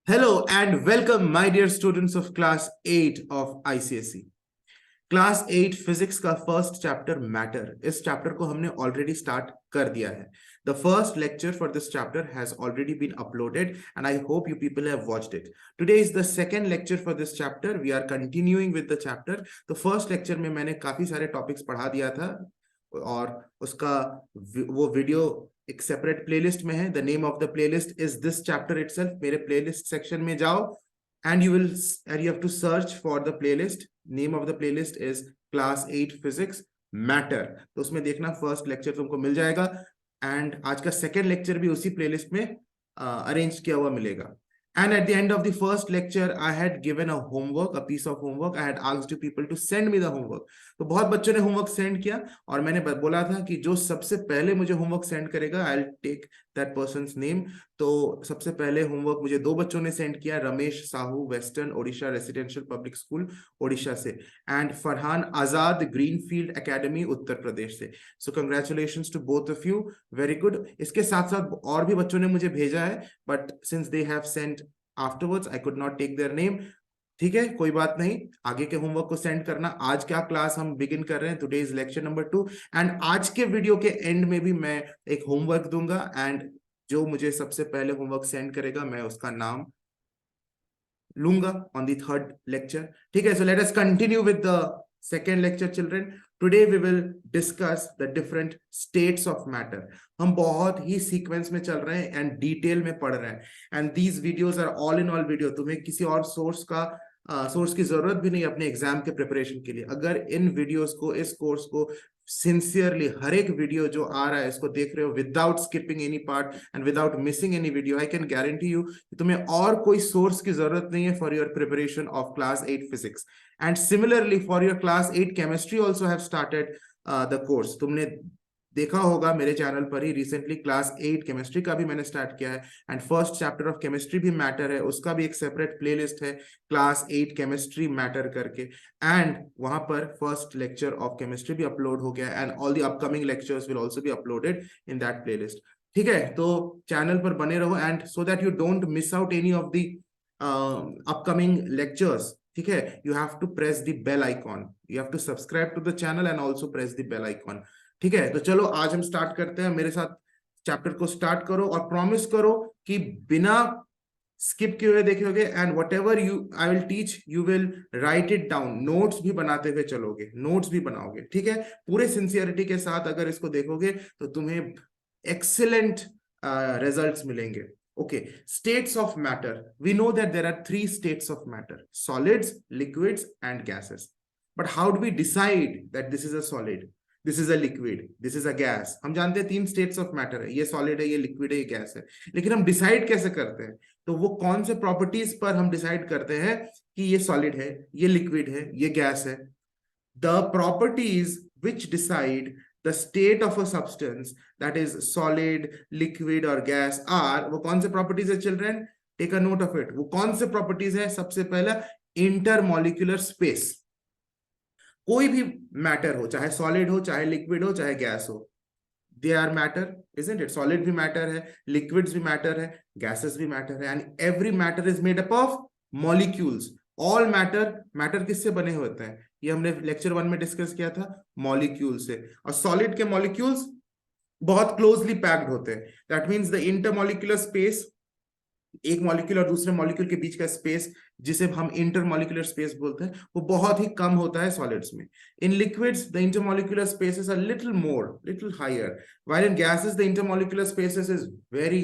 Hello and welcome, my dear students of class 8 of ICSE. Class 8 physics का first chapter matter, इस chapter को हमने already start कर दिया है. The first lecture for this chapter has already been uploaded and I hope you people have watched it. Today is the second lecture for this chapter. We are continuing with the chapter. तो first lecture में मैंने काफी सारे topics पढ़ा दिया था और उसका वो वीडियो एक सेपरेट प्लेलिस्ट में है. The name of the playlist is this chapter itself. मेरे प्लेलिस्ट सेक्शन में जाओ and you have to search for the playlist. Name of the playlist is class 8 physics matter. तो उसमें देखना फर्स्ट लेक्चर तुमको मिल जाएगा एंड आज का सेकेंड लेक्चर भी उसी प्लेलिस्ट में अरेंज किया हुआ मिलेगा. And at the end of the first lecture, I had given a homework, a piece of homework. I had asked you people to send me the homework. तो बहुत बच्चों ने होमवर्क सेंड किया और मैंने बोला था कि जो सबसे पहले मुझे होमवर्क सेंड करेगा, I'll take that person's name. तो सबसे पहले होमवर्क मुझे दो बच्चों ने सेंड किया, Ramesh Sahu, western Odisha residential public school Odisha से, and Farhan Azad, greenfield academy Uttar Pradesh से. So congratulations to both of you, very good. इसके साथ साथ और भी बच्चों ने मुझे भेजा है, but since they have sent afterwards I could not take their name. ठीक है, कोई बात नहीं, आगे के होमवर्क को सेंड करना. आज क्या क्लास हम बिगिन कर रहे हैं, today is lecture number 2 and आज के वीडियो के एंड में भी मैं एक होमवर्क दूंगा एंड जो मुझे सबसे पहले होमवर्क सेंड करेगा मैं उसका नाम लूंगा ऑन द थर्ड लेक्चर. ठीक है, so let us continue with the second lecture children. Today we will discuss the different states of matter. हम बहुत ही सीक्वेंस में चल रहे हैं एंड डिटेल में पढ़ रहे हैं and these videos are all in all video. तुम्हें किसी और सोर्स की जरूरत भी नहीं अपने एग्जाम के प्रिपरेशन के लिए. अगर इन वीडियोस को, इस कोर्स को सिंसियरली हर एक वीडियो जो आ रहा है इसको देख रहे हो without skipping any part and without missing any video, I can guarantee you तुम्हें और कोई सोर्स की जरूरत नहीं है for your preparation of class 8 physics. And similarly for your class 8 chemistry also have started the course. तुमने देखा होगा मेरे चैनल पर ही रिसेंटली क्लास 8 केमिस्ट्री का भी मैंने स्टार्ट किया है and first chapter of chemistry भी मैटर है, उसका भी एक सेपरेट प्लेलिस्ट है क्लास 8 केमिस्ट्री मैटर करके. एंड वहां पर फर्स्ट लेक्चर ऑफ केमिस्ट्री भी अपलोड हो गया and all the upcoming lectures will also be uploaded in that playlist. ठीक है, तो चैनल पर बने रहो and so that you don't miss out any of the upcoming lectures. ठीक है, you have to press the bell icon, you have to subscribe to the channel and also press the bell icon. ठीक है, तो चलो आज हम start करते हैं. मेरे साथ चैप्टर को स्टार्ट करो और प्रॉमिस करो कि बिना स्किप किए हुए देखोगे and what ever I will teach you will right it down. Notes भी बनाते हुए चलोगे, नोट्स भी बनाओगे. ठीक है, पूरे सिंसियरिटी के साथ अगर इसको देखोगे तो तुम्हें एक्सीलेंट रिजल्ट्स मिलेंगे. Okay, states of matter. We know that there are 3 states of matter: solids, liquids, and gases. But how do we decide that this is a solid, this is a liquid, this is a gas? हम जानते हैं 3 states of matter है, ये solid है, ये liquid है, ये gas है. लेकिन हम decide कैसे करते हैं? तो वो कौन से properties पर हम decide करते हैं कि ये solid है, ये liquid है, ये gas है? The properties which decide the state of a substance, that is solid, liquid or gas, are वो कौन से properties है children? Take a note of it. वो कौन से properties है? सबसे पहला intermolecular space. कोई भी मैटर हो, चाहे सॉलिड हो, चाहे लिक्विड हो, चाहे गैस हो, they are matter, isn't it? Solid भी मैटर है, liquids भी मैटर है, gases भी मैटर है, and every matter is made up of molecules. All matter किससे बने होते हैं? ये हमने लेक्चर 1 में डिस्कस किया था, मॉलिक्यूल से. और सॉलिड के मॉलिक्यूल्स बहुत क्लोजली पैक्ड होते हैं. That means the intermolecular space, एक मॉलिक्यूल और दूसरे मॉलिक्यूल के बीच का स्पेस जिसे हम इंटरमॉलिक्यूलर स्पेस बोलते हैं, वो बहुत ही कम होता है सॉलिड्स में. In liquids the intermolecular spaces are little higher, while in gases the intermolecular spaces is very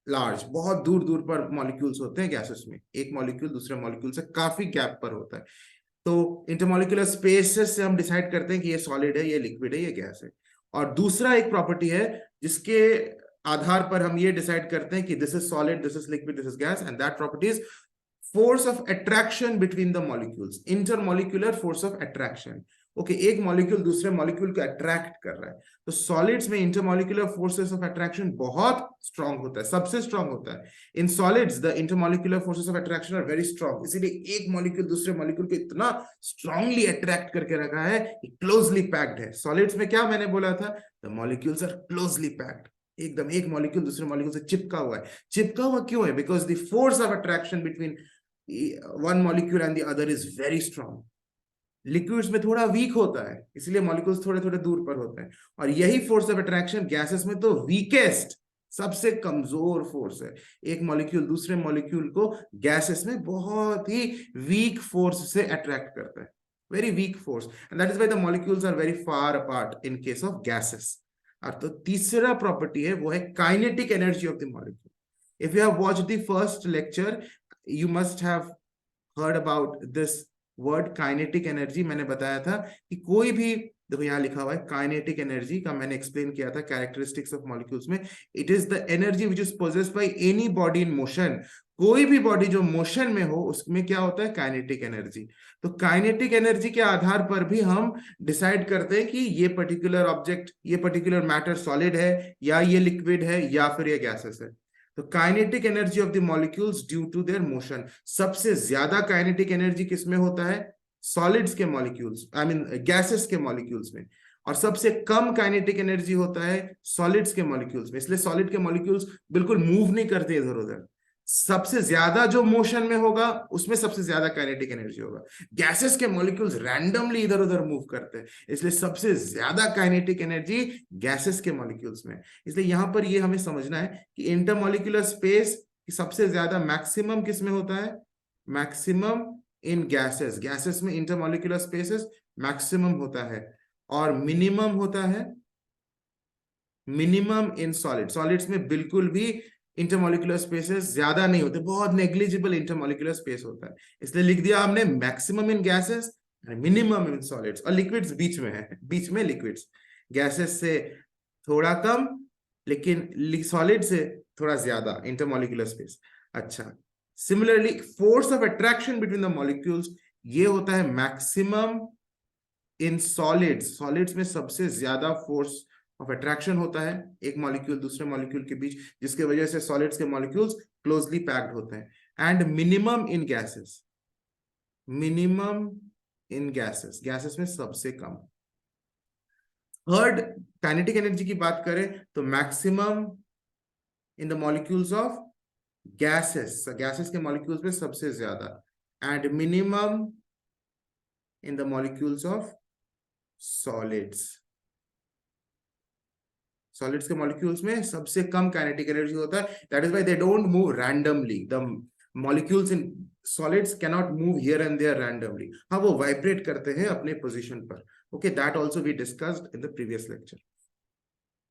large. बहुत दूर दूर पर मॉलिक्यूल्स होते हैं गैसेस में, एक मॉलिक्यूल दूसरे मॉलिक्यूल से काफी गैप पर होता है. तो इंटरमॉलिक्यूलर स्पेसेस से हम डिसाइड करते हैं कि ये सॉलिड है, ये लिक्विड है, ये गैस है. और दूसरा एक प्रॉपर्टी है जिसके आधार पर हम ये डिसाइड करते हैं कि this is solid, this is liquid, this is gas, and that property is force of attraction between the molecules. Intermolecular force of attraction. Okay, एक मॉलिक्यूल दूसरे मॉलिक्यूल को अट्रैक्ट कर रहा है. तो सॉलिड्स में इंटरमॉलिक्यूलर फोर्सेस ऑफ अट्रैक्शन बहुत strong होता है, सबसे स्ट्रांग होता है. In solids the intermolecular forces of attraction are very strong. इसीलिए एक मॉलिक्यूल दूसरे मॉलिक्यूल को इतना स्ट्रांगली अट्रैक्ट करके रखा है, क्लोजली पैक्ड है. सॉलिड्स में क्या मैंने बोला था? The molecules are closely packed. एकदम एक मॉलिक्यूल दूसरे मॉलिक्यूल से चिपका हुआ है। चिपका हुआ क्यों है? Because the force of attraction between one molecule and the other is very strong. Liquids में थोड़ा वीक होता है, इसलिए मॉलिक्यूल्स थोड़े थोड़े दूर पर होते हैं। और यही फोर्स ऑफ अट्रैक्शन गैसेस में तो वीकेस्ट, सबसे कमजोर फोर्स है। एक मॉलिक्यूल दूसरे मॉलिक्यूल को गैसेस में बहुत ही वीक फोर्स से अट्रैक्ट करता है, very weak force, and that is why the molecules are very far apart in case of gases. और तो तीसरा प्रॉपर्टी है वो है kinetic energy of the molecule. If you have watched the first lecture, you must have heard about this word kinetic energy. मैंने बताया था कि कोई भी, देखो यहाँ लिखा हुआ है काइनेटिक एनर्जी का, मैंने एक्सप्लेन किया था कैरेक्टरिस्टिक्स ऑफ मॉलिक्यूल्स में, it is the energy which is possessed by any body in motion. कोई भी बॉडी जो मोशन में हो उसमें क्या होता है? Kinetic energy. तो काइनेटिक एनर्जी के आधार पर भी हम डिसाइड करते हैं कि ये पर्टिकुलर ऑब्जेक्ट, ये पर्टिकुलर मैटर सॉलिड है, या ये लिक्विड है, या फिर ये गैसेस है। तो kinetic energy of the molecules due to their motion, सबसे ज्यादा काइनेटिक एनर्जी किसमें होता है? सॉलिड्स के मॉलिक्यूल्स, आई मीन गैसेस के मॉलिक्यूल्स में। और सबसे कम काइनेटिक एनर्जी होता है सॉलिड्स के मॉलिक्यूल्स में। इसलिए सॉलिड के मॉलिक्यूल्स बिल्कुल मूव नहीं करते इधर उधर। सबसे ज्यादा जो मोशन में होगा उसमें सबसे ज्यादा काइनेटिक एनर्जी होगा। गैसेस के मॉलिक्यूल्स रैंडमली इधर उधर मूव करते हैं, इसलिए सबसे ज्यादा काइनेटिक एनर्जी गैसेस के मॉलिक्यूल्स में। इसलिए यहां पर ये हमें समझना है कि इंटरमॉलिक्यूलर स्पेस सबसे ज्यादा मैक्सिमम किस में होता है? Maximum in gases. गैसेस में इंटरमॉलिक्यूलर स्पेसेस मैक्सिमम होता है, और मिनिमम होता है, मिनिमम इन सॉलिड। सॉलिड्स में बिल्कुल भी इंटरमॉलिक्यूलर स्पेसेस ज्यादा नहीं होते, बहुत नेग्लिजिबल इंटरमॉलिक्यूलर स्पेस होता है। इसलिए लिख दिया हमने maximum in gases, minimum in solids. और लिक्विड्स बीच में है, बीच में लिक्विड्स, गैसेस से थोड़ा कम लेकिन सॉलिड से थोड़ा ज्यादा इंटरमॉलिक्यूलर स्पेस। अच्छा, similarly force of attraction between the molecules, ये होता है मैक्सिमम इन सॉलिड्स। सॉलिड्स में सबसे ज्यादा फोर्स ऑफ अट्रैक्शन होता है एक मॉलिक्यूल दूसरे मॉलिक्यूल के बीच, जिसके वजह से सॉलिड्स के मॉलिक्यूल्स क्लोजली पैक्ड होते हैं। And minimum in gases, minimum in gases, gases में सबसे कम। थर्ड, काइनेटिक एनर्जी की बात करें तो maximum in the molecules of gases, gases के मॉलिक्यूल्स में सबसे ज्यादा, and minimum in the molecules of solids. Solids के मॉलिक्यूल्स में सबसे कम काइनेटिक एनर्जी होता है। That is why they don't move randomly. The molecules in solids can not move here and there randomly. हाँ, वो वाइब्रेट करते हैं अपने पोजीशन पर। Okay, that also we discussed in the previous lecture.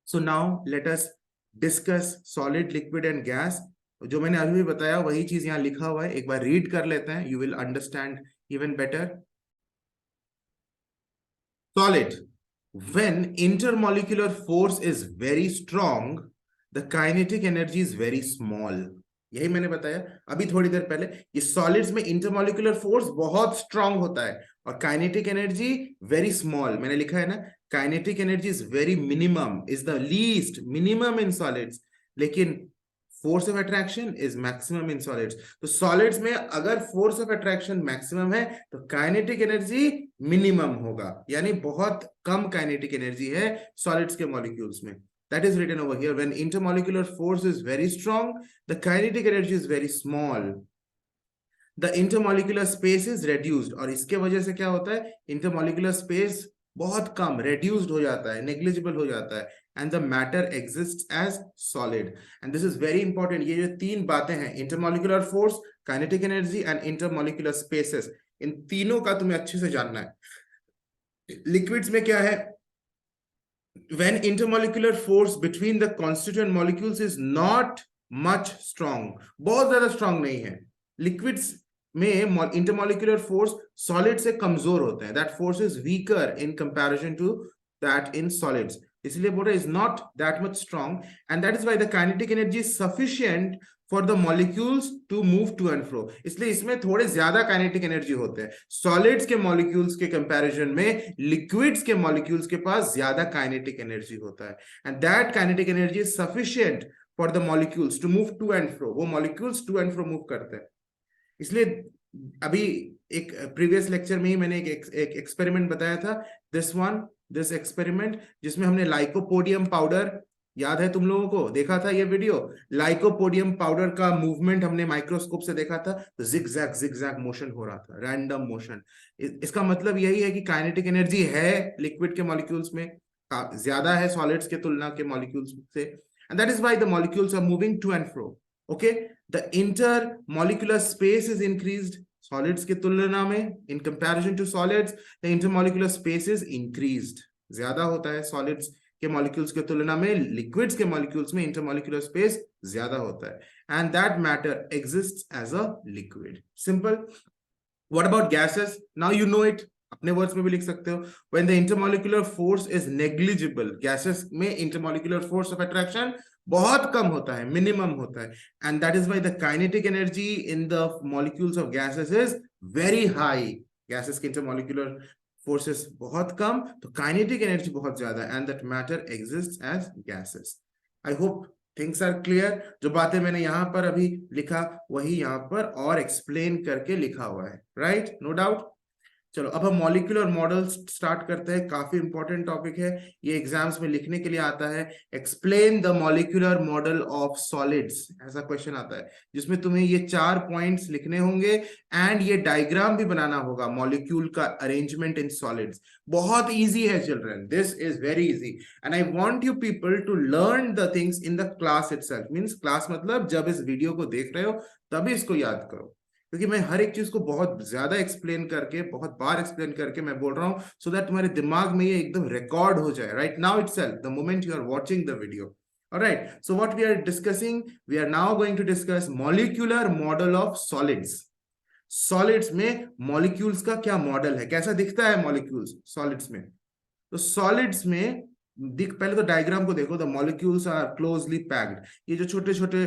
So now let us discuss solid, liquid and gas. जो मैंने अभी बताया वही चीज यहाँ लिखा हुआ है, एक बार रीड कर लेते हैं, you will understand even better. Solid. When intermolecular force is very strong, the kinetic energy is very small. यही मैंने बताया अभी थोड़ी देर पहले, ये सॉलिड्स में इंटरमॉलिक्यूलर फोर्स बहुत स्ट्रांग होता है और काइनेटिक एनर्जी वेरी स्मॉल। मैंने लिखा है ना, kinetic energy is very minimum, is the least minimum in solids, लेकिन force of attraction is maximum in solids. तो सॉलिड्स में अगर फोर्स ऑफ अट्रैक्शन मैक्सिमम है तो काइनेटिक एनर्जी मिनिमम होगा, यानी बहुत कम काइनेटिक एनर्जी है सॉलिड्स के मॉलिक्यूल्स में। That is written over here. When intermolecular force is very strong, the kinetic energy is very small. The intermolecular space is reduced. और इसके वजह से क्या होता है? Intermolecular space बहुत कम, reduced हो जाता है, negligible हो जाता है, and the matter exists as solid. And this is very important. ये जो तीन बातें हैं, intermolecular force, kinetic energy and intermolecular spaces, इन तीनों का तुम्हें अच्छे से जानना है। लिक्विड्स में क्या है? When intermolecular force between the constituent molecules is not much strong, बहुत ज्यादा strong नहीं है। liquids में intermolecular force solid से कमजोर होते हैं, that force is weaker in comparison to that in solids, इसलिए बोल रहे is not that much strong, and that is why the kinetic energy is sufficient for the molecules to move to and fro. इसलिए इसमें थोड़े ज्यादा kinetic energy होते हैं solids के मॉलिक्यूल्स के कंपैरिजन में। लिक्विड्स के मॉलिक्यूल्स के पास ज्यादा काइनेटिक एनर्जी होता है, and that kinetic energy is sufficient for the molecules to move to and fro. वो molecules to and fro move करते हैं। इसलिए अभी एक प्रीवियस लेक्चर में ही मैंने एक एक्सपेरिमेंट बताया था, दिस एक्सपेरिमेंट, जिसमें हमने लाइकोपोडियम पाउडर याद है तुम लोगों को? देखा था ये वीडियो, लाइकोपोडियम पाउडर का मूवमेंट हमने माइक्रोस्कोप से देखा था, तो जिगजैग मोशन हो रहा था, रैंडम मोशन। इसका मतलब यही है कि काइनेटिक एनर्जी है लिक्विड के मॉलिक्यूल्स में, ज्यादा है सॉलिड्स के तुलना के मॉलिक्यूल्स से, and that is why the molecules are moving to and fro. Okay, the inter molecular space is increased, solids की तुलना में, in comparison to solids the intermolecular space is increased, ज्यादा होता है सॉलिड्स के मॉलिक्यूल्स के तुलना में, लिक्विड्स के मॉलिक्यूल्स में इंटरमॉलिक्यूलर स्पेस ज्यादा होता है, and that matter exists as a liquid. Simple. What about gases? Now you know it, अपने वर्ड्स में भी लिख सकते हो। When the intermolecular force is negligible, gases में इंटरमॉलिक्यूलर फोर्स ऑफ अट्रैक्शन बहुत कम होता है, मिनिमम होता है, and that is why the kinetic energy in the molecules of gases is very high. Gases के इंटरमॉलिक्यूलर फोर्सेस बहुत कम, तो काइनेटिक एनर्जी बहुत ज्यादा, and that matter exists as gases. I hope things are clear. जो बातें मैंने यहां पर अभी लिखा वही यहां पर और एक्सप्लेन करके लिखा हुआ है, राइट? No doubt. चलो अब हम मॉलिक्यूलर मॉडल स्टार्ट करते हैं, काफी इंपॉर्टेंट टॉपिक है ये, एग्जाम्स में लिखने के लिए आता है। Explain the molecular model of solids, ऐसा क्वेश्चन आता है जिसमें तुम्हें ये 4 पॉइंट्स लिखने होंगे एंड ये डायग्राम भी बनाना होगा मॉलिक्यूल का अरेंजमेंट इन सॉलिड्स। बहुत इजी है children, this is very easy, and I want you people to learn the things in the class itself. Means class मतलब जब इस वीडियो को देख रहे हो तभी इसको याद करो, क्योंकि मैं हर एक चीज को बहुत ज्यादा एक्सप्लेन करके, बहुत बार एक्सप्लेन करके मैं बोल रहा हूं, सो दैट तुम्हारे दिमाग में ये एकदम रिकॉर्ड हो जाए right now itself, the moment you are watching the video. Alright, so what we are discussing, we are now going to discuss molecular model of solids. Solids में molecules का क्या मॉडल है, कैसा दिखता है molecules solids में? तो solids में पहले तो डायग्राम को देखो, the molecules are closely packed, ये जो छोटे छोटे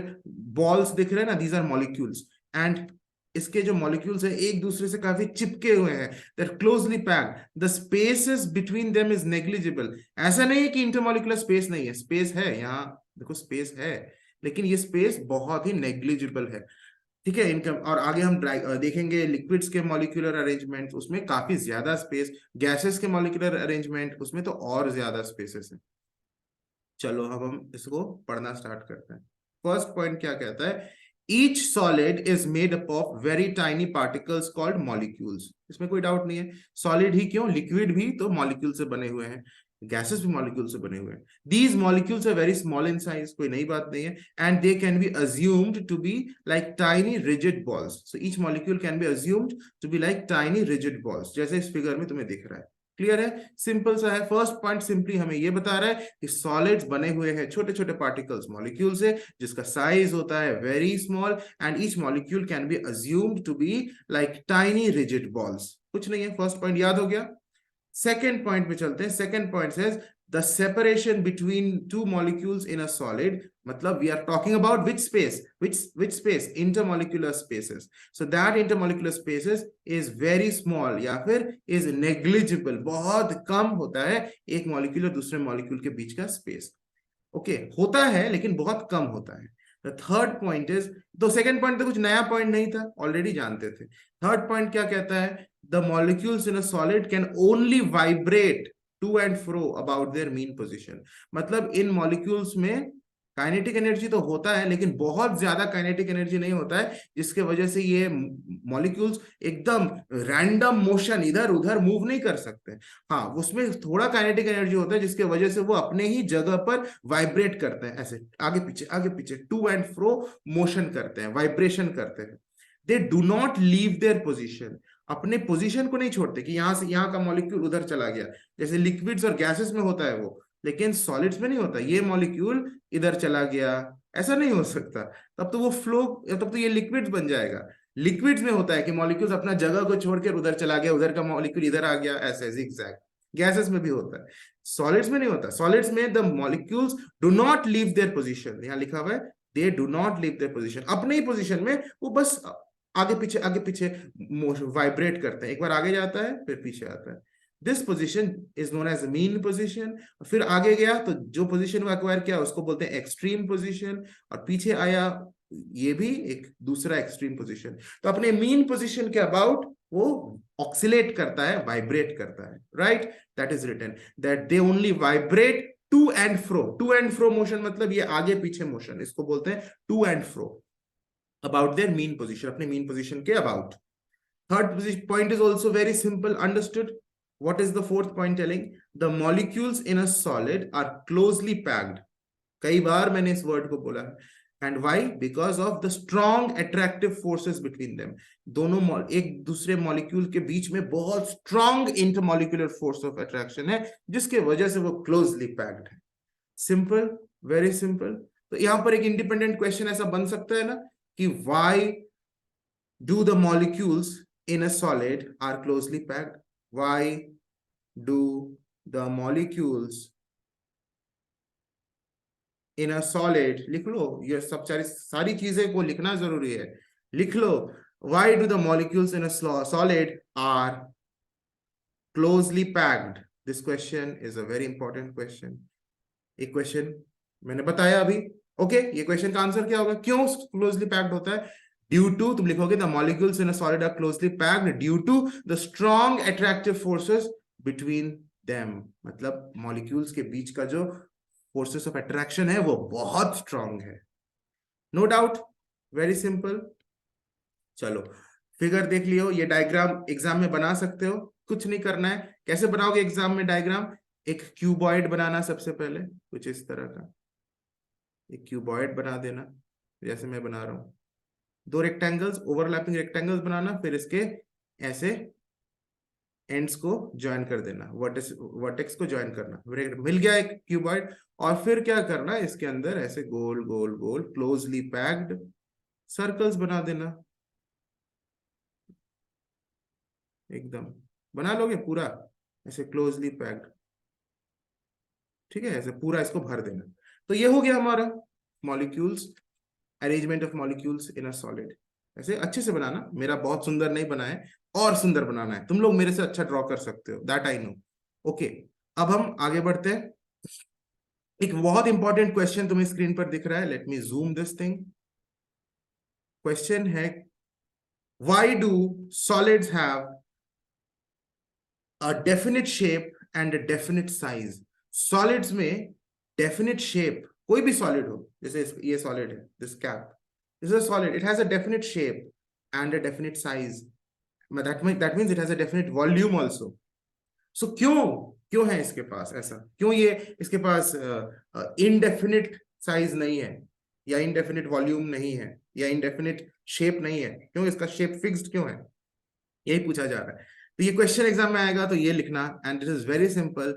बॉल्स दिख रहे हैं ना, दीज आर मॉलिक्यूल्स, एंड इसके जो मॉलिक्यूल्स है एक दूसरे से काफी चिपके हुए हैं, they are closely packed, the spaces between them is negligible. ऐसा नहीं है कि इंटरमॉलिक्यूलर स्पेस नहीं है, स्पेस है, यहाँ देखो स्पेस है, लेकिन ये स्पेस बहुत ही नेग्लिजिबल है, ठीक है इनकम। और आगे हम देखेंगे लिक्विड्स के मॉलिक्यूलर अरेंजमेंट, उसमें काफी ज्यादा स्पेस, गैसेस के मॉलिक्यूलर अरेंजमेंट उसमें तो और ज्यादा स्पेसेस है। चलो अब हम इसको पढ़ना स्टार्ट करते हैं। फर्स्ट पॉइंट क्या कहता है? Each solid is made up of very tiny particles called molecules. इसमें कोई डाउट नहीं है, सॉलिड ही क्यों, लिक्विड भी तो मॉलिक्यूल से बने हुए हैं, गैसेस भी मॉलिक्यूल से बने हुए हैं। These molecules are very small in size, कोई नई बात नहीं है, and they can be assumed to be like tiny rigid balls. So each molecule can be assumed to be like tiny rigid balls, जैसे इस फिगर में तुम्हें दिख रहा है। क्लियर है? सिंपल सा है। फर्स्ट पॉइंट सिंपली हमें ये बता रहा है कि सॉलिड्स बने हुए हैं छोटे छोटे पार्टिकल्स मॉलिक्यूल से, जिसका साइज होता है very small, and each molecule can be assumed to be like tiny rigid balls. कुछ नहीं है, फर्स्ट पॉइंट याद हो गया। सेकेंड पॉइंट में चलते हैं। Second point says the separation between two molecules in a solid, matlab we are talking about which space, which space, intermolecular spaces. So that intermolecular spaces is very small या फिर is negligible, बहुत कम होता है एक molecule और दूसरे molecule के बीच का स्पेस। ओके, होता है लेकिन बहुत कम होता है। The third point is, तो सेकेंड पॉइंट तो कुछ नया पॉइंट नहीं था, ऑलरेडी जानते थे। थर्ड पॉइंट क्या कहता है? The molecules in a solid can only vibrate to and fro about their mean position. मतलब इन मॉलिक्यूल्स में काइनेटिक एनर्जी तो होता है, लेकिन बहुत ज्यादा काइनेटिक एनर्जी नहीं होता है, जिसके वजह से ये मॉलिक्यूल्स एकदम रैंडम मोशन इधर उधर मूव नहीं कर सकते। हाँ, उसमें थोड़ा काइनेटिक एनर्जी होता है, जिसके वजह से वो अपने ही जगह पर वाइब्रेट करते हैं, ऐसे आगे पीछे टू एंड फ्रो मोशन करते हैं, वाइब्रेशन करते हैं। They do not leave their position, अपने पोजीशन को नहीं छोड़ते कि यहां से यहां का मॉलिक्यूल उधर चला गया, जैसे लिक्विड्स और गैसेस में होता है वो, लेकिन सॉलिड्स में नहीं होता। ये मॉलिक्यूल इधर चला गया, ऐसा नहीं हो सकता, तब तो वो फ्लो, तब तो ये लिक्विड्स बन जाएगा। लिक्विड्स में होता है कि मॉलिक्यूल्स अपना जगह को छोड़कर उधर चला गया, उधर का मॉलिक्यूल इधर आ गया, ऐसे जिगजैग। गैसेस में भी होता है, सॉलिड्स में नहीं होता। सॉलिड्स में the molecules do not leave their position, यहाँ लिखा हुआ है they do not leave their position, अपने ही पोजिशन में वो बस आगे पीछे वाइब्रेट करते हैं, एक बार आगे जाता है फिर पीछे आता है। This position is known as mean position. फिर आगे गया तो जो पोजीशन में एक्वायर किया उसको बोलते हैं एक्सट्रीम पोजीशन, और पीछे आया ये भी एक दूसरा एक्सट्रीम पोजीशन। तो अपने मीन पोजीशन के अबाउट वो ऑक्सिलेट करता है, वाइब्रेट करता है, right? That is written that they only vibrate to and fro motion मतलब ये आगे पीछे मोशन, इसको बोलते हैं to and fro about their mean position, अपने मीन पोजीशन के about. Third point is also very simple, understood. What is the fourth point telling? The molecules in a solid are closely packed. कई बार मैंने इस word को बोला है. And why? Because of the strong attractive forces between them. दोनों एक दूसरे molecule के बीच में बहुत strong intermolecular force of attraction है, जिसके वजह से वो क्लोजली पैक्ड है. Simple, very simple. तो यहां पर एक इंडिपेंडेंट क्वेश्चन ऐसा बन सकता है ना कि why do the molecules in a solid are closely packed? Why do the molecules in a solid, लिख लो, ये सब सारी चीजें को लिखना जरूरी है, लिख लो. Why do the molecules in a solid are closely packed? This question is a very important question. एक क्वेश्चन मैंने बताया अभी. ओके, ये क्वेश्चन का आंसर क्या होगा? क्यों क्लोजली पैक्ड होता है? ड्यू टू, तुम लिखोगे the molecules in a solid are closely packed due to the strong attractive forces between them. मतलब मॉलिक्यूल्स के बीच का जो फोर्सेस ऑफ अट्रैक्शन है वो बहुत स्ट्रॉन्ग है. No doubt, very simple. चलो फिगर देख लियो. ये डायग्राम एग्जाम में बना सकते हो, कुछ नहीं करना है. कैसे बनाओगे एग्जाम में डायग्राम? एक क्यूबॉइड बनाना सबसे पहले, कुछ इस तरह का एक क्यूबॉइड बना देना, जैसे मैं बना रहा हूं. दो रेक्टेंगल्स, ओवरलैपिंग रेक्टेंगल्स बनाना, फिर इसके ऐसे एंड्स को ज्वाइन कर देना, वर्टेक्स को ज्वाइन करना. मिल गया एक क्यूबॉइड. और फिर क्या करना, इसके अंदर ऐसे गोल गोल गोल क्लोजली पैक्ड सर्कल्स बना देना. एकदम बना लोगे पूरा ऐसे क्लोजली पैक्ड, ठीक है, ऐसे पूरा इसको भर देना. तो ये हो गया हमारा molecules, arrangement of molecules in a solid. ऐसे अच्छे से बनाना, मेरा बहुत सुंदर नहीं बना है, और सुंदर बनाना है. तुम लोग मेरे से अच्छा ड्रॉ कर सकते हो, दैट आई नो. ओके, अब हम आगे बढ़ते हैं. एक बहुत इंपॉर्टेंट क्वेश्चन तुम्हें स्क्रीन पर दिख रहा है. Let me zoom this thing. Question है, why do solids have a definite shape and a definite size? Solids में डेफिनिट शेप, कोई भी सॉलिड हो, जैसे ये सॉलिड है, this cap, this is a solid, it has a definite shape and a definite size. that means it has a definite volume also. So क्यों है इसके पास ऐसा? क्यों ये इसके पास indefinite size नहीं है, या indefinite volume नहीं है, या indefinite shape नहीं है? क्यों इसका shape fixed क्यों है? यही पूछा जा रहा है. तो ये क्वेश्चन एग्जाम में आएगा तो ये लिखना, and it is very simple.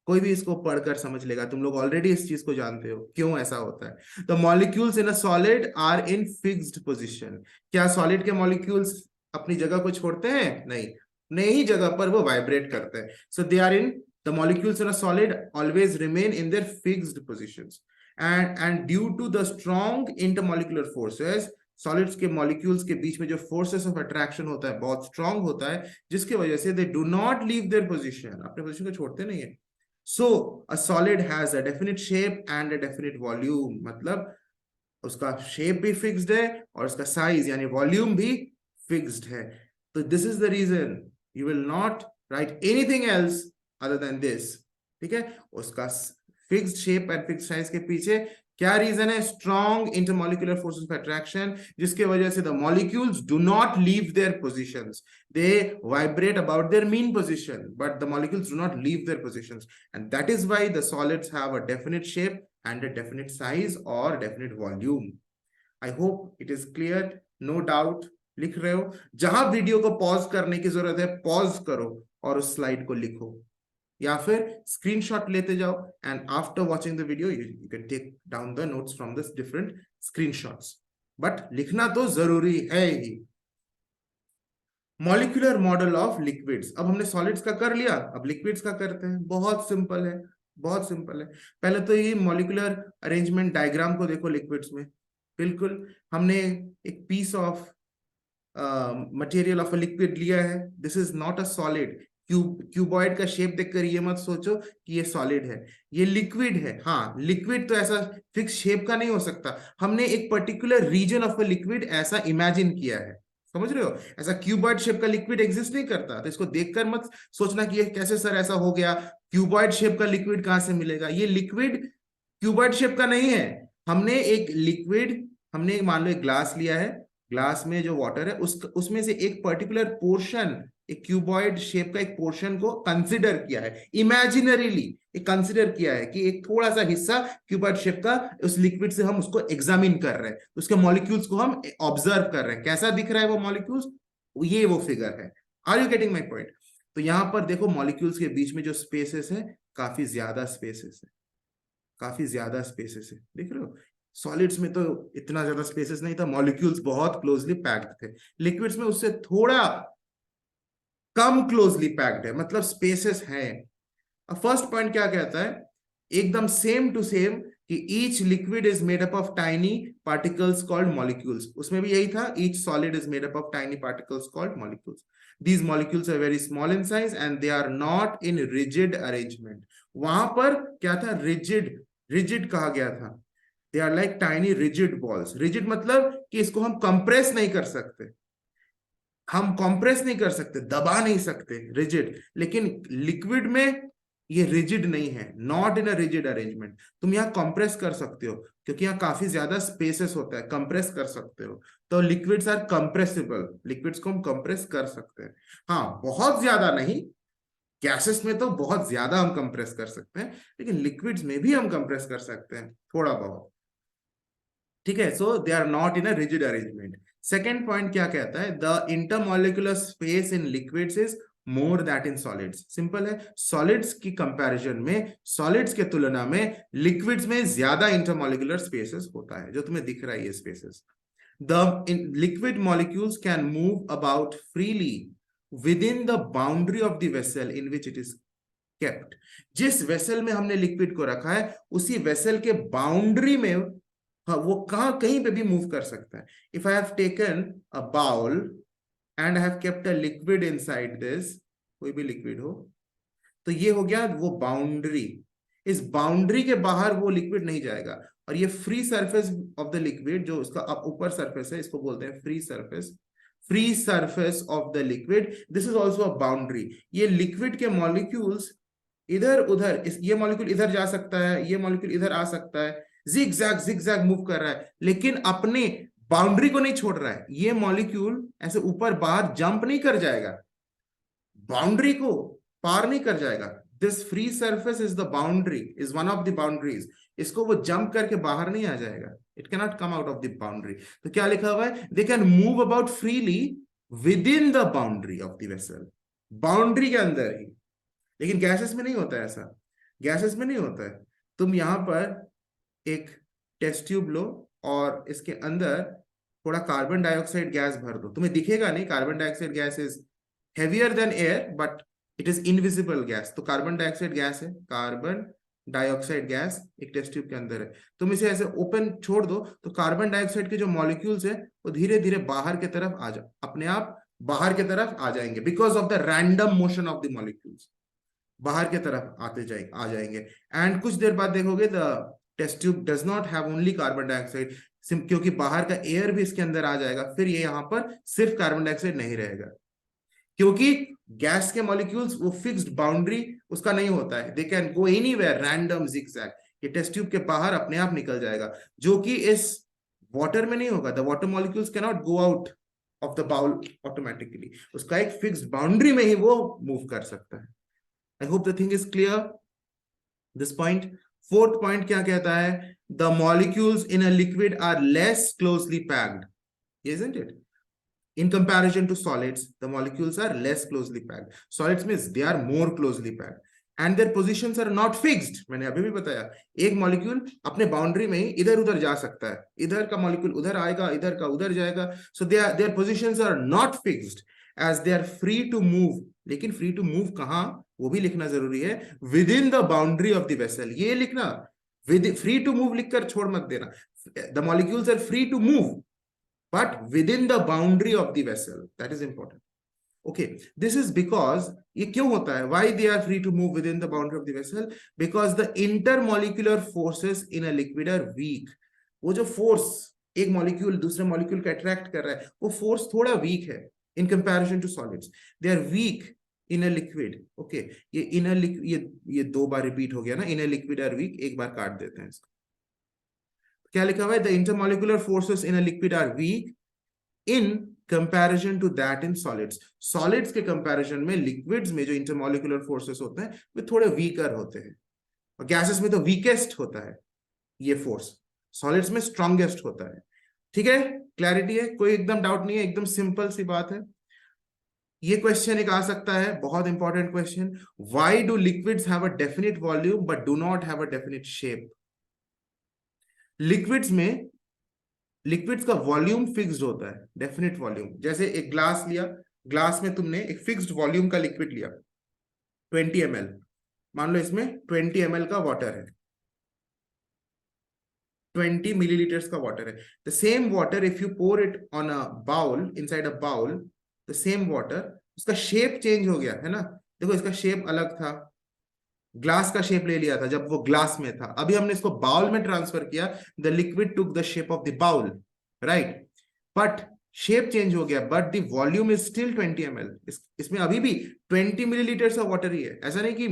कोई भी इसको पढ़कर समझ लेगा. तुम लोग ऑलरेडी इस चीज को जानते हो क्यों ऐसा होता है. The molecules in a solid are in fixed position. क्या सॉलिड के मॉलिक्यूल्स अपनी जगह को छोड़ते हैं? नहीं, नई जगह पर वो वाइब्रेट करते हैं. So they are in, the molecules in a solid always remain in their fixed positions, and due to the strong intermolecular forces, solids के मॉलिक्यूल्स के बीच में जो फोर्सेस ऑफ अट्रैक्शन होता है बहुत स्ट्रॉन्ग होता है, जिसकी वजह से they do not leave their position, अपने पोजीशन को छोड़ते नहीं है. So a solid has a definite shape and a definite volume. मतलब उसका शेप भी फिक्स्ड है और उसका साइज यानी वॉल्यूम भी फिक्स्ड है. तो this is the reason you will not write anything else other than this. ठीक है, उसका fixed shape and fixed size के पीछे क्या रीजन है? Strong intermolecular forces of attraction, जिसके वजह से the molecules do not leave their positions. They vibrate about their mean position, but the molecules do not leave their positions, and that is why the solids have a definite shape and a definite size or definite volume. I hope it is clear. No doubt. लिख रहे हो? जहां video को pause करने की जरूरत है pause करो और उस स्लाइड को लिखो, या फिर स्क्रीनशॉट लेते जाओ, and after watching the video you can take down the notes from this different screenshots. But लिखना तो जरूरी है ही. Molecular model of liquids. अब हमने सॉलिड्स का कर लिया, अब लिक्विड्स का करते हैं. बहुत सिंपल है, बहुत सिंपल है. पहले तो ये मॉलिक्यूलर अरेंजमेंट डायग्राम को देखो लिक्विड्स में. बिल्कुल हमने एक piece of material of a liquid लिया है. This is not a solid. Cuboid का शेप देखकर ये मत सोचो कि ये सॉलिड है, ये लिक्विड है. हाँ, लिक्विड तो ऐसा फिक्स शेप का नहीं हो सकता. हमने एक particular region of a liquid ऐसा इमेजिन किया है. समझ रहे हो? ऐसा क्यूबॉइड शेप का लिक्विड एग्जिस्ट नहीं करता, तो इसको देखकर मत सोचना कि ये कैसे सर ऐसा हो गया, क्यूबॉइड शेप का लिक्विड कहां से मिलेगा। ये लिक्विड क्यूबॉइड शेप का नहीं है। हमने मान लो एक ग्लास लिया है, ग्लास में जो वाटर है उसमें से एक पर्टिकुलर पोर्शन, एक क्यूबॉइड शेप का एक पोर्शन को कंसिडर किया है, इमेजिनरीली एक कंसिडर किया है कि एक थोड़ा सा हिस्सा क्यूबॉइड शेप का उस लिक्विड से हम उसको एग्जामिन कर रहे हैं, उसके मॉलिक्यूल्स को हम ऑब्जर्व कर रहे हैं, कैसा दिख रहा है वो मॉलिक्यूल्स, ये वो फिगर है। Are you getting my point? तो यहां पर देखो मॉलिक्यूल्स के बीच में जो स्पेसेस है, काफी ज्यादा स्पेसेस है, काफी ज्यादा स्पेसेस है, देख रहे हो? सॉलिड्स में तो इतना ज्यादा स्पेसेस नहीं था, मॉलिक्यूल्स बहुत क्लोजली पैक्ड थे, लिक्विड्स में उससे थोड़ा कम क्लोजली पैक्ड है, मतलब स्पेसेस हैं। अब फर्स्ट पॉइंट क्या कहता है, एकदम सेम टू सेम, कि each liquid is made up of tiny particles called molecules, उसमें भी यही था, each solid is made up of tiny particles called molecules. These molecules are very small in size and they are not in rigid arrangement. वहां पर क्या था, rigid कहा गया था। They are like tiny rigid balls. Rigid मतलब कि इसको हम कंप्रेस नहीं कर सकते, हम कंप्रेस नहीं कर सकते, दबा नहीं सकते, रिजिड। लेकिन लिक्विड में ये रिजिड नहीं है, not in a rigid arrangement. तुम यहाँ कंप्रेस कर सकते हो क्योंकि यहाँ काफी ज्यादा स्पेसेस होता है, कंप्रेस कर सकते हो। तो लिक्विड्स आर कंप्रेसिबल, लिक्विड्स को हम कंप्रेस कर सकते हैं। हाँ, बहुत ज्यादा नहीं, गैसेस में तो बहुत ज्यादा हम कंप्रेस कर सकते हैं, लेकिन लिक्विड्स में भी हम कंप्रेस कर सकते हैं थोड़ा बहुत, ठीक है। So they are not in a rigid arrangement. Second point क्या कहता है, the intermolecular space in liquids is more that in solids. Simple है, सॉलिड्स की कंपैरिजन में, सॉलिड्स के तुलना में लिक्विड्स में ज्यादा इंटरमॉलिक्यूलर स्पेसेस होता है, जो तुम्हें दिख रहा है ये spaces. The liquid molecules can move about freely within the boundary of the vessel in which it is kept. जिस वेसल में हमने लिक्विड को रखा है, उसी वेसल के बाउंड्री में, हाँ, वो कहीं पे भी मूव कर सकता है। If I have taken a bowl and I have kept a liquid inside this, कोई भी लिक्विड हो, तो ये हो गया वो बाउंड्री। इस बाउंड्री के बाहर वो लिक्विड नहीं जाएगा। और ये free surface of the liquid, जो उसका ऊपर सरफेस है, इसको बोलते हैं free surface. Free surface of the liquid, this is also a boundary. ये लिक्विड के मॉलिक्यूल्स इधर उधर, ये मॉलिक्यूल इधर जा सकता है, ये मॉलिक्यूल इधर आ सकता है, जिग जैग मूव कर रहा है, लेकिन अपने बाउंड्री को नहीं छोड़ रहा है। ये मॉलिक्यूल ऐसे ऊपर बाहर जंप नहीं कर जाएगा, बाउंड्री को पार नहीं कर जाएगा। This free surface is the boundary, is one of the boundaries. इसको वो जंप करके बाहर नहीं आ जाएगा, it can not come out of the boundary. तो क्या लिखा हुआ है, they can move about freely with in the boundary of the vessel, boundary के अंदर ही। लेकिन गैसेस में नहीं होता है ऐसा, गैसेस में नहीं होता है। तुम यहां पर एक टेस्ट ट्यूब लो और इसके अंदर थोड़ा कार्बन डाइऑक्साइड गैस भर दो, तुम्हें दिखेगा नहीं, carbon dioxide gas is heavier than air but it is invisible gas. तो कार्बन डाइऑक्साइड गैस है, कार्बन डाइऑक्साइड गैस एक टेस्ट ट्यूब के अंदर है। तुम इसे ऐसे ओपन छोड़ दो तो कार्बन डाइऑक्साइड के जो मॉलिक्यूल्स है वो धीरे धीरे बाहर की तरफ आ जा, अपने आप बाहर की तरफ आ जाएंगे, because of the random motion of the molecules, बाहर की तरफ आ जाएंगे। एंड कुछ देर बाद देखोगे the test tube does not have only carbon dioxide, क्योंकि बाहर का एयर भी इसके अंदर आ जाएगा। फिर ये यहाँ पर सिर्फ कार्बन डाइऑक्साइड नहीं रहेगा, क्योंकि गैस के मॉलिक्यूल्स वो फिक्स्ड बाउंड्री उसका नहीं होता है, they can go anywhere, random zigzag. ये टेस्ट ट्यूब के बाहर अपने आप निकल जाएगा, जो कि इस वाटर में नहीं होगा। The water molecules can not go out of the bowl automatically, उसका एक फिक्स्ड बाउंड्री में ही वो मूव कर सकता है। I hope the thing is clear this point. Fourth point क्या कहता है, the molecules in a liquid are less closely packed, isn't it? In comparison to solids, the molecules are less closely packed. Solids means they are more closely packed and their positions are not fixed. मैंने अभी भी बताया, एक molecule अपने boundary में ही इधर उधर जा सकता है, इधर का मॉलिक्यूल उधर आएगा, इधर का उधर जाएगा। So their positions are not fixed as they are free to move. लेकिन फ्री टू मूव कहाँ, वो भी लिखना जरूरी है, within the boundary of the vessel। ये लिखना, फ्री टू मूव लिखकर छोड़ मत देना। The molecules are free to move but within the boundary of the vessel, that is important. Okay, this is because ये क्यों होता है, why they are free to move within the boundary of the vessel? Because the intermolecular forces in a liquid are weak. वो जो force एक molecule दूसरे molecule को attract कर रहा है, वो फोर्स थोड़ा वीक है in comparison to solids, they are weak in a liquid. Okay, ये इन अ ये 2 बार रिपीट हो गया ना, इन अ लिक्विड आर वीक, एक बार काट देते हैं इसको। क्या लिखा हुआ है? The intermolecular forces in a liquid are weak in comparison to that in solids. Solids के कंपैरिजन में लिक्विड्स में जो इंटरमॉलिक्यूलर फोर्सेस होते हैं वे थोड़े वीकर होते हैं, और गैसेस में तो वीकेस्ट होता है ये फोर्स, सॉलिड्स में स्ट्रॉन्गेस्ट होता है। ठीक है, क्लैरिटी है? कोई एकदम डाउट नहीं है, एकदम सिंपल सी बात है। ये क्वेश्चन एक आ सकता है, बहुत important question, why do liquids have a definite volume but do not have a definite shape? Liquids में, लिक्विड्स का वॉल्यूम फिक्स्ड होता है, डेफिनिट वॉल्यूम। जैसे एक ग्लास लिया, ग्लास में तुमने एक फिक्स्ड वॉल्यूम का लिक्विड लिया 20 ml, मान लो इसमें 20 ml का वाटर है, 20 milliliters का वाटर है। The same water if you pour it on a bowl, inside a bowl, the same water, उसका शेप चेंज हो गया है ना। देखो इसका शेप अलग था, ग्लास का शेप ले लिया था जब वो ग्लास में था, अभी हमने इसको बाउल में ट्रांसफर किया, the liquid took the shape of the bowl, right? But shape change हो गया, but the volume is still 20 ml। इसमें अभी भी 20 मिलीलीटर ऑफ वाटर ही है, ऐसा नहीं कि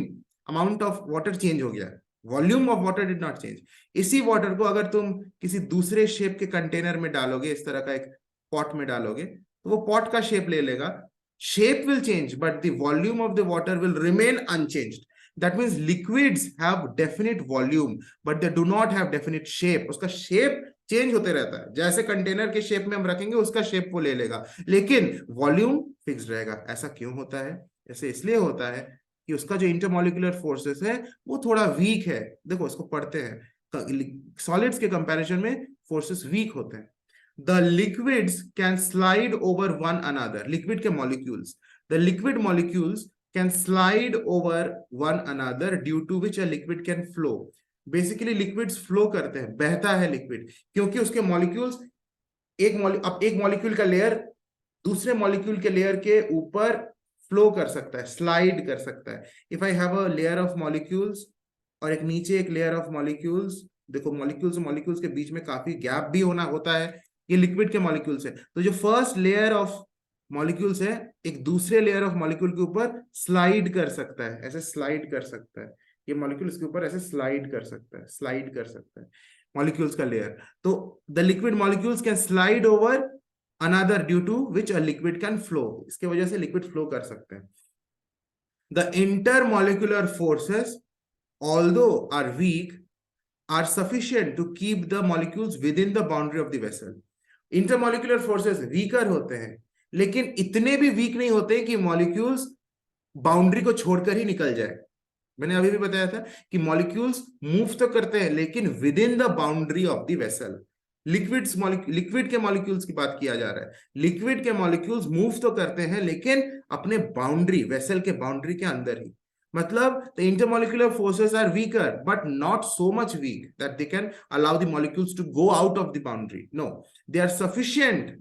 अमाउंट ऑफ वाटर चेंज हो गया, volume of water did not change. इसी वाटर को अगर तुम किसी दूसरे शेप के कंटेनर में डालोगे, इस तरह का एक पॉट में डालोगे, तो वो पॉट का शेप ले लेगा, shape will change but the volume of the water will remain unchanged. That means liquids have definite volume, but they do not have definite shape. उसका शेप चेंज होते रहता है, जैसे कंटेनर के शेप में हम रखेंगे उसका शेप वो ले लेगा, लेकिन वॉल्यूम फिक्स रहेगा। ऐसा क्यों होता है? ऐसे इसलिए होता है कि उसका जो इंटरमॉलिक्यूलर फोर्सेस है वो थोड़ा वीक है। देखो इसको पढ़ते हैं, सॉलिड्स के कंपैरिजन में फोर्सेस वीक होते हैं। The liquids can slide over one another, liquid के molecules, the liquid molecules can slide over one another due to which a liquid can flow. Basically liquids flow करते हैं, बहता है liquid, क्योंकि उसके मॉलिक्यूल्स एक मॉलिक्यूल का लेयर दूसरे मॉलिक्यूल के लेयर के ऊपर फ्लो कर सकता है, स्लाइड कर सकता है। If I have a layer of molecules और एक नीचे एक लेयर ऑफ मॉलिक्यूल्स, देखो मॉलिक्यूल्स और मॉलिक्यूल्स के बीच में काफी गैप भी होना होता है, ये लिक्विड के मॉलिक्यूल्स है, तो जो फर्स्ट लेयर ऑफ मॉलिक्यूल्स है एक दूसरे लेयर ऑफ मॉलिक्यूल के ऊपर स्लाइड कर सकता है, ऐसे स्लाइड कर सकता है, ये मॉलिक्यूल इसके ऊपर ऐसे स्लाइड कर सकता है, स्लाइड कर सकता है मॉलिक्यूल्स का लेयर। तो the liquid molecules can slide over another due to which a liquid can flow, इसके वजह से लिक्विड फ्लो कर सकते हैं। The intermolecular forces although are weak are sufficient to keep the molecules within the boundary of the vessel. Intermolecular forces weaker होते हैं, लेकिन इतने भी वीक नहीं होते कि मॉलिक्यूल्स बाउंड्री को छोड़कर ही निकल जाए। मैंने अभी भी बताया था कि मॉलिक्यूल्स मूव तो करते हैं लेकिन with in the boundary of the vessel. Liquid के मॉलिक्यूल्स की बात किया जा रहा है, लिक्विड के मॉलिक्यूल्स मूव तो करते हैं लेकिन अपने बाउंड्री, वेसल के बाउंड्री के अंदर ही। मतलब the intermolecular forces are weaker but not so much weak that they can allow the molecules to go out of the boundary. No, they are sufficient,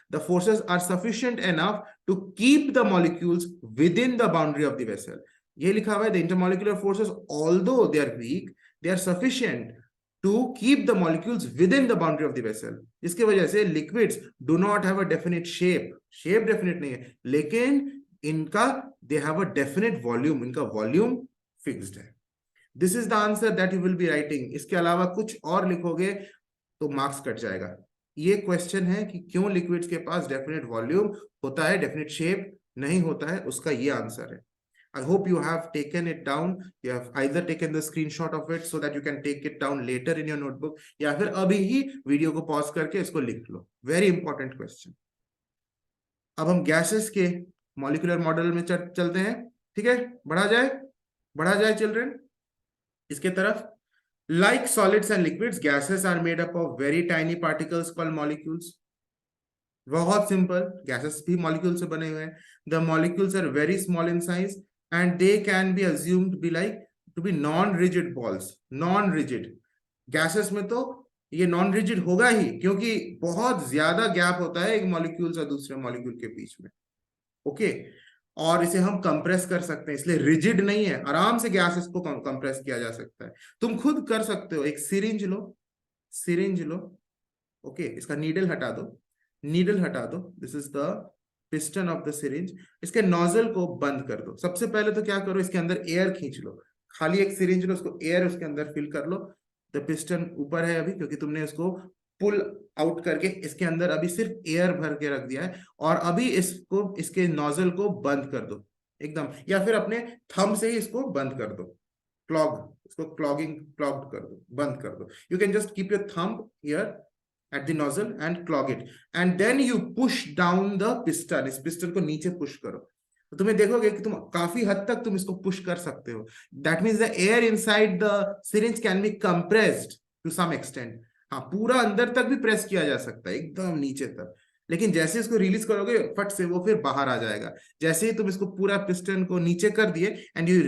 the forces are sufficient enough to keep the molecules within the boundary of the vessel. ये लिखा हुआ है, the intermolecular forces although they are weak they are sufficient to keep the molecules within the boundary of the vessel. इसके वजह से liquids do not have a definite shape, shape definite नहीं है, लेकिन इनका they have a definite volume, इनका volume fixed है। This is the answer that you will be writing. इसके अलावा कुछ और लिखोगे तो मार्क्स कट जाएगा। ये क्वेश्चन है कि क्यों लिक्विड्स के पास डेफिनेट वॉल्यूम होता है, डेफिनेट शेप नहीं होता है, उसका ये आंसर है। I hope you have taken it down. You have either taken the screenshot of it so that you can take it down later in your notebook, या फिर अभी ही वीडियो को पॉज करके इसको लिख लो। Very important question. अब हम gases के मॉलिक्यूलर मॉडल में चलते हैं। ठीक है, बढ़ा जाए चिल्ड्रन इसके तरफ। Like solids and liquids, gases are made up of very tiny particles called molecules. बहुत सिंपल, गैसेस भी मॉलिक्यूल से बने हुए हैं। The molecules are very small in size and they can be assumed be like to be non rigid balls. Non rigid gases में तो ये non rigid होगा ही, क्योंकि बहुत ज्यादा गैप होता है एक मॉलिक्यूल से दूसरे मॉलिक्यूल के बीच में। ओके, और इसे हम कंप्रेस कर सकते हैं, इसलिए रिजिड नहीं है, आराम से गैसेस को कंप्रेस किया जा सकता है। तुम खुद कर सकते हो, एक सिरिंज लो, सिरिंज लो, ओके इसका नीडल हटा दो, नीडल हटा दो, this is the piston of the syringe. इसके नोजल को बंद कर दो। सबसे पहले तो क्या करो, इसके अंदर एयर खींच लो, खाली एक सिरिंज लो, उसको एयर उसके अंदर फिल कर लो। द पिस्टन ऊपर है अभी क्योंकि तुमने उसको पुल आउट करके इसके अंदर अभी सिर्फ एयर भर के रख दिया है। और अभी इसको, इसके नोजल को बंद कर दो एकदम, या फिर अपने थंब से ही इसको बंद कर दो, क्लॉग, इसको क्लॉग्ड कर दो, बंद कर दो। You can just keep your thumb here at the nozzle and clog it, and then you push down the piston। इस पिस्टन को नीचे पुश करो तो तुम्हें देखोगे कि तुम काफी हद तक तुम इसको पुश कर सकते हो। That means the air inside the syringe can be compressed to some extent. हाँ पूरा अंदर तक भी प्रेस किया जा सकता है एकदम नीचे तक, लेकिन जैसे इसको रिलीज करोगे फट से वो फिर बाहर आ जाएगा। जैसे ही तुम इसको पूरा पिस्टन को नीचे कर दिए and you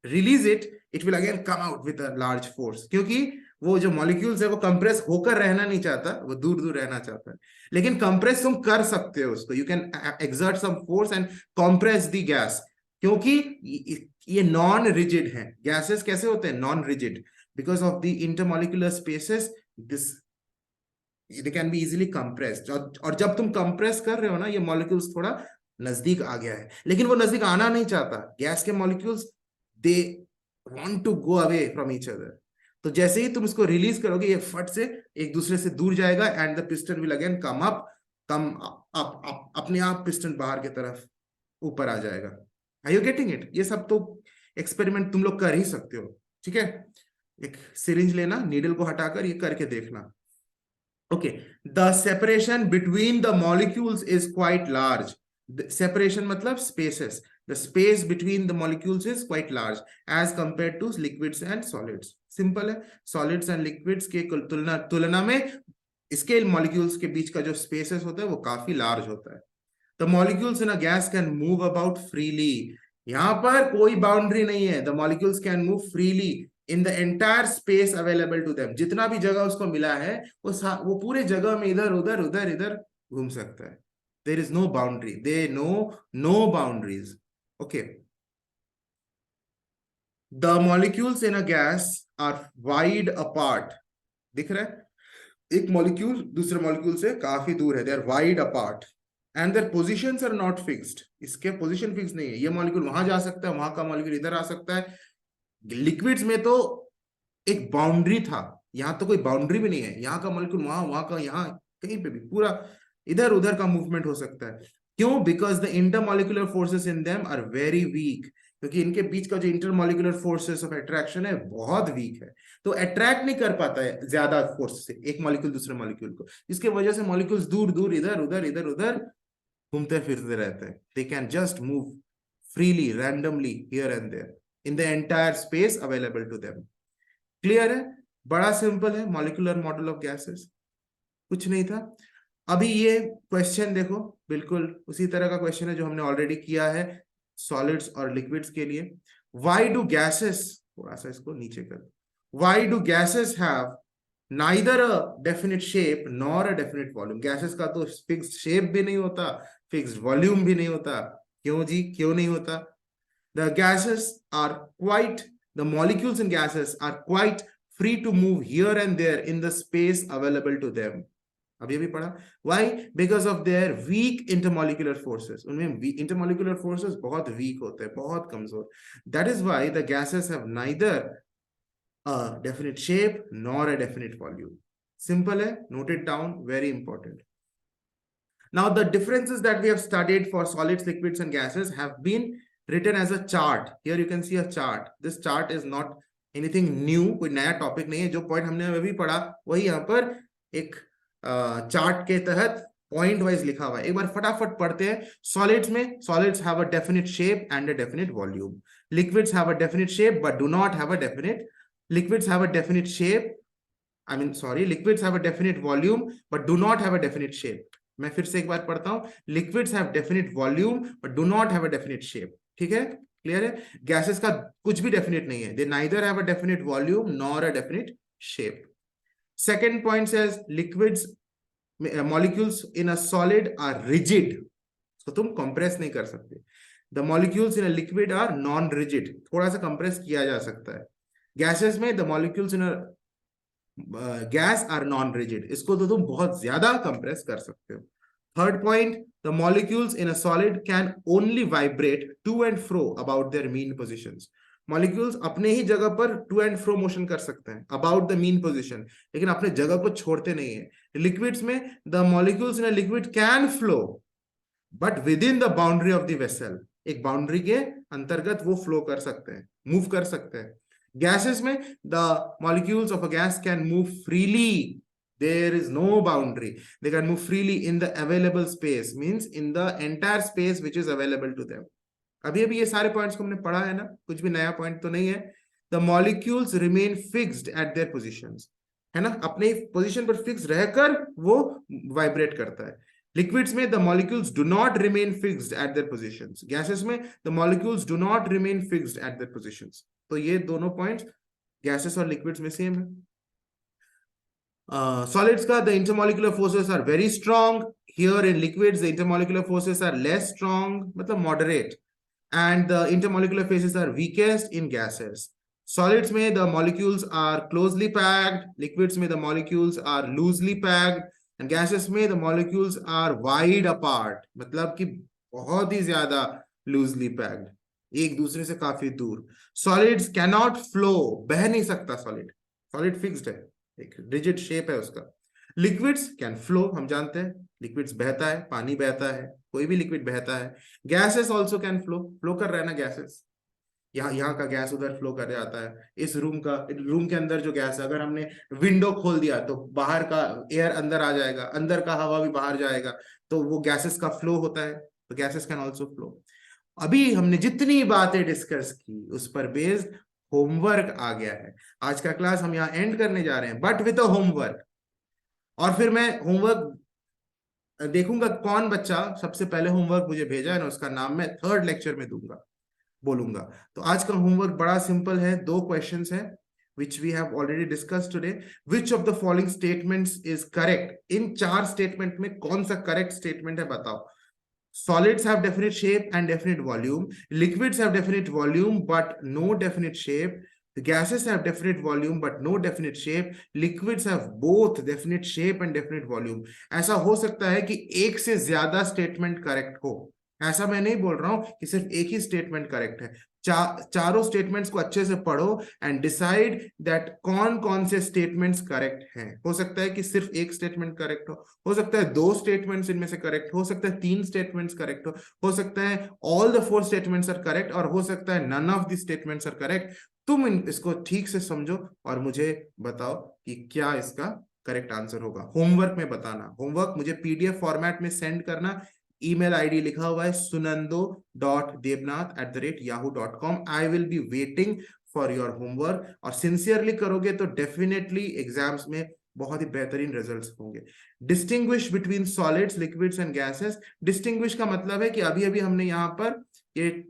release it, it will again come out with a large force, क्योंकि वो जो मॉलिक्यूल्स है वो कंप्रेस होकर रहना नहीं चाहता, वो दूर दूर रहना चाहता है। लेकिन कंप्रेस तुम कर सकते हो उसको, you can exert some force and compress the gas, क्योंकि ये नॉन रिजिड है। गैसेस कैसे होते हैं? Non rigid, because of the intermolecular spaces this they can be easily compressed. और जब तुम कंप्रेस कर रहे हो ना, ये मॉलिक्यूल्स थोड़ा नजदीक आ गया है, लेकिन वो नजदीक आना नहीं चाहता। गैस के molecules they want to go away from each other. तो जैसे ही तुम इसको रिलीज करोगे ये फट से एक दूसरे से दूर जाएगा and the piston will again come up, अपने आप पिस्टन बाहर की तरफ ऊपर आ जाएगा। Are you getting it? ये सब तो एक्सपेरिमेंट तुम लोग कर ही सकते हो, ठीक है। एक सिरिंज लेना, नीडल को हटाकर ये करके देखना। Okay, the separation between the molecules is quite large. Separation मतलब spaces, the space between the molecules is quite large as compared to liquids and solids। Simple है, solids and liquids के तुलना में इसके molecules के बीच का जो spaces होता है वो काफी large होता है। The molecules in a gas can move about freely। यहाँ पर कोई boundary नहीं है। The molecules can move freely in the entire space available to them। जितना भी जगह उसको मिला है वो पूरे जगह में इधर उधर उधर इधर घूम सकता है। There is no boundary, they know no boundaries। Okay, the molecules in a gas are wide apart। दिख रहा है, एक मॉलिक्यूल दूसरे मॉलिक्यूल से काफी दूर है, they are wide apart and their positions are not fixed। इसके पोजीशन फिक्स नहीं है, ये मॉलिक्यूल वहां जा सकता है, वहां का मॉलिक्यूल इधर आ सकता है। लिक्विड्स में तो एक बाउंड्री था, यहाँ तो कोई बाउंड्री भी नहीं है। यहाँ का मॉलिक्यूल वहां, वहां का यहाँ, कहीं पे भी पूरा इधर उधर का मूवमेंट हो सकता है। क्यों? Because the intermolecular forces in them are very weak. क्योंकि इनके बीच का जो इंटरमॉलिक्यूलर फोर्सेस ऑफ अट्रैक्शन है बहुत वीक है, तो अट्रैक्ट नहीं कर पाता है ज्यादा फोर्स से एक मॉलिक्यूल दूसरे मॉलिक्यूल को। इसके वजह से मॉलिक्यूल्स दूर दूर इधर उधर घूमते फिरते रहते हैं। They can just move freely randomly here and there in the entire space available to them. Clear है? बड़ा सिंपल है मॉलिक्यूलर मॉडल ऑफ गैसेस, कुछ नहीं था। अभी ये क्वेश्चन देखो, बिल्कुल उसी तरह का क्वेश्चन है जो हमने ऑलरेडी किया है सॉलिड्स और लिक्विड्स के लिए। व्हाई डू गैसेस, थोड़ा सा इसको नीचे कर, why do gases have neither a definite shape nor a definite volume. Gases का तो फिक्स्ड शेप भी नहीं होता, फिक्स्ड वॉल्यूम भी नहीं होता। क्यों जी, क्यों नहीं होता? The gases are quite, the molecules in gases are quite free to move here and there in the space available to them। अभी भी पढ़ा। Why? Because of their weak intermolecular forces। उनमें intermolecular forces बहुत weak होते हैं, बहुत कमजोर। That is why the gases have neither a definite shape nor a definite volume। Simple है, note it down, very important। Now the differences that we have studied for solids, liquids and gases have been written as a chart। Here you can see a chart। This chart is not anything new, कोई नया topic नहीं है। जो point हमने अभी पढ़ा वही यहाँ पर एक चार्ट के तहत पॉइंट वाइज लिखा हुआ है। एक बार फटाफट पढ़ते हैं। सॉलिड्स में, solids have a definite shape and a definite volume. Liquids have a definite shape but do not have a definite, liquids have a definite shape, I mean sorry, liquids have a definite volume but do not have a definite shape। मैं फिर से एक बार पढ़ता हूं, liquids have definite volume but do not have a definite shape। ठीक है, clear है? Gases का कुछ भी डेफिनेट नहीं है, they neither have a definite volume nor a definite shape। Second point says liquids molecules in a solid are rigid। तो तुम कंप्रेस नहीं कर सकते। The molecules in a liquid are non rigid, थोड़ा सा कंप्रेस किया जा सकता है। गैसेस में the molecules in a gas are non rigid, इसको तो तुम बहुत ज्यादा कंप्रेस कर सकते हो। Third point, the molecules in a solid can only vibrate to and fro about their mean positions. Molecules अपने ही जगह पर टू एंड फ्रो मोशन कर सकते हैं अबाउट द मीन पोजिशन, लेकिन अपने जगह को छोड़ते नहीं है। लिक्विड्स में the molecules in a liquid can flow but with in the boundary of the vessel, एक बाउंड्री के अंतर्गत वो फ्लो कर सकते हैं, मूव कर सकते हैं। गैसेस में the molecules of a gas can move freely, there is no boundary, they can move freely in the available space, means in the entire space which is available to them। अभी अभी ये सारे points को हमने पढ़ा है ना, कुछ भी नया पॉइंट तो नहीं है। The molecules remain fixed at their positions, है ना, अपने पोजीशन पर फिक्स रहकर वो वाइब्रेट करता है। लिक्विड्स में the molecules do not remain fixed at their positions, gases में the molecules do not remain fixed at their positions. तो ये दोनों पॉइंट्स गैसेस और लिक्विड्स में सेम है। Solids का the intermolecular forces are very strong, here in liquids the intermolecular forces are less strong, मतलब moderate, and the intermolecular forces are weakest in gases। Solids में the molecules are closely packed, liquids में the molecules are loosely packed, and gases में the molecules are wide apart, मतलब कि बहुत ही ज्यादा loosely packed, एक दूसरे से काफी दूर। Solids cannot flow, बह नहीं सकता solid fixed है, एक रिजिड शेप है उसका। लिक्विड्स कैन फ्लो, हम जानते हैं लिक्विड्स बहता है, पानी बहता है, कोई भी लिक्विड बहता है। गैसेस ऑल्सो कैन फ्लो कर रहा है ना गैसेस, यहाँ का गैस उधर फ्लो कर जाता है। इस रूम के अंदर जो गैस है, अगर हमने विंडो खोल दिया तो बाहर का एयर अंदर आ जाएगा, अंदर का हवा भी बाहर जाएगा, तो वो गैसेस का फ्लो होता है, तो गैसेस कैन ऑल्सो फ्लो। अभी हमने जितनी बातें डिस्कस की उस पर बेस्ड होमवर्क आ गया है। आज का क्लास हम यहाँ एंड करने जा रहे हैं बट विद अ होमवर्क, और फिर मैं होमवर्क देखूंगा कौन बच्चा सबसे पहले होमवर्क मुझे भेजा है ना, उसका नाम मैं थर्ड लेक्चर में दूंगा, बोलूंगा। तो आज का होमवर्क बड़ा सिंपल है, 2 क्वेश्चंस है which we have already discussed today। which of the following statements is correct? In 4 statement में कौन सा करेक्ट स्टेटमेंट है बताओ। Solids have definite shape and definite volume. Liquids have definite volume but no definite shape. The gases have definite volume but no definite shape. Liquids have both definite shape and definite volume। ऐसा हो सकता है कि एक से ज्यादा statement correct हो, ऐसा मैं नहीं बोल रहा हूं कि सिर्फ एक ही स्टेटमेंट करेक्ट है। चारों स्टेटमेंट्स को अच्छे से पढ़ो एंड डिसाइड दैट कौन कौन से स्टेटमेंट्स करेक्ट हैं। हो सकता है कि सिर्फ एक स्टेटमेंट करेक्ट हो सकता है 2 स्टेटमेंट्स इनमें से करेक्ट हो सकता है 3 स्टेटमेंट्स करेक्ट हो सकता है all the 4 statements are correct, और हो सकता है none of the statements are correct. तुम इसको ठीक से समझो और मुझे बताओ कि क्या इसका करेक्ट आंसर होगा। होमवर्क में बताना, होमवर्क मुझे पीडीएफ फॉर्मेट में सेंड करना। ईमेल आईडी लिखा हुआ है sunando.devnath@yahoo.com। I will be waiting for your homework, और सिंसियरली करोगे तो डेफिनेटली एग्जाम्स में बहुत ही बेहतरीन रिजल्ट्स होंगे। Distinguish between solids, liquids and gases. Distinguish का मतलब है कि अभी अभी हमने यहाँ पर ये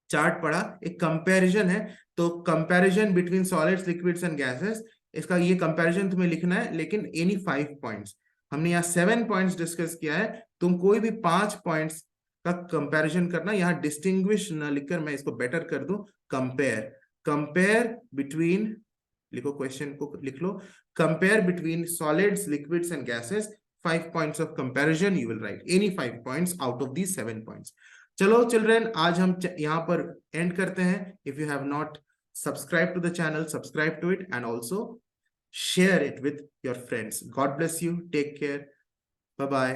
चार्ट पढ़ा, एक कंपैरिजन है, तो comparison between solids, liquids and gases, इसका ये कंपैरिजन तुम्हें लिखना है, लेकिन एनी 5 पॉइंट्स। हमने यहाँ 7 पॉइंट्स डिस्कस किया है, तुम कोई भी 5 पॉइंट्स का कंपैरिजन करना। यहाँ डिस्टिंग्विश न लिखकर मैं इसको बेटर कर दूं, कंपेयर बिटवीन, लिखो क्वेश्चन को, लिख लो, compare between solids, liquids and gases, 5 points of comparison you will write, any 5 points out of these 7 points. चलो चिल्ड्रन, आज हम यहाँ पर एंड करते हैं। If you have not subscribe to the channel, subscribe to it and also share it with your friends। God bless you, take care, bye bye।